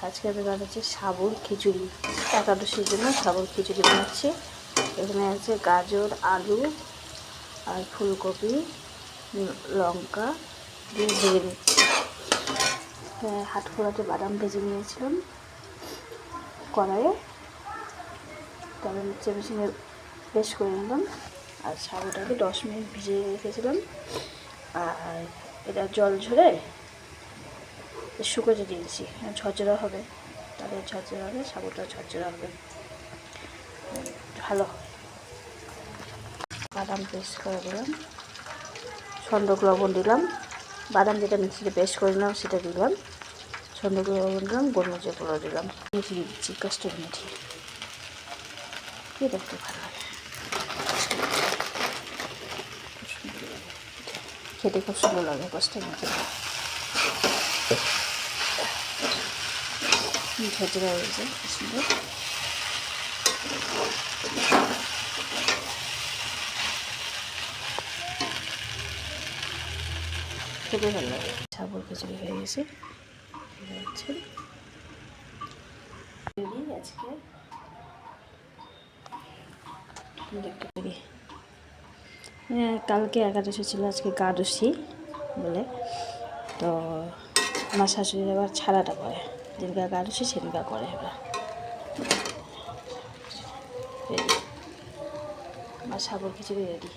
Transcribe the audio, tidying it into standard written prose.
আজকে আমি বানাচ্ছি সাবুর খিচুড়ি। একাদশীর জন্য সাবুর খিচুড়ি বানাচ্ছি। এখানে আছে গাজর, আলু আর ফুলকপি, লঙ্কা দিয়ে ভেজে নিচ্ছি। হাত ফোড়াতে বাদাম ভেজে নিয়েছিলাম কড়াইয়ে, তারপর হচ্ছে মেশিনে পেস্ট করে নিলাম। আর সাবুটাকে 10 মিনিট ভিজিয়ে রেখেছিলাম। আর এটা জল ঝরে শুকোতে দিয়েছি, ঝরঝরা হবে, তাহলে ঝরঝরা হবে, সাবুটা ঝরঝরা হবে, ভালো। বাদাম পেস্ট করে দিলাম, ছন্দক লবণ দিলাম, বাদাম যেটা মিক্সিতে পেস্ট করে দিলাম সেটা দিলাম, ছন্দক লবণ দিলাম, গোলমরিচের গুঁড়ো দিলাম, মেথি দিচ্ছি, কাস্টুরি মেথি, এটা একটু ভালো লাগে, খেতে খুব সুন্দর লাগে কাস্টুরি মেথি। ঝরঝরা হয়েছে সুন্দর। খুবই ভালো লাগে। সাবুর খিচুড়ি হয়ে গেছে, হচ্ছে আজকে দেখতে পারি। কালকে একাদশী ছিল, আজকে একাদশী বলে তো আমার শাশুড়ি আবার ছাড়াটা করে, যেদিনকে একাদশী সেদিনকে করে। এবার আমার সাবুর খিচুড়ি রেডি।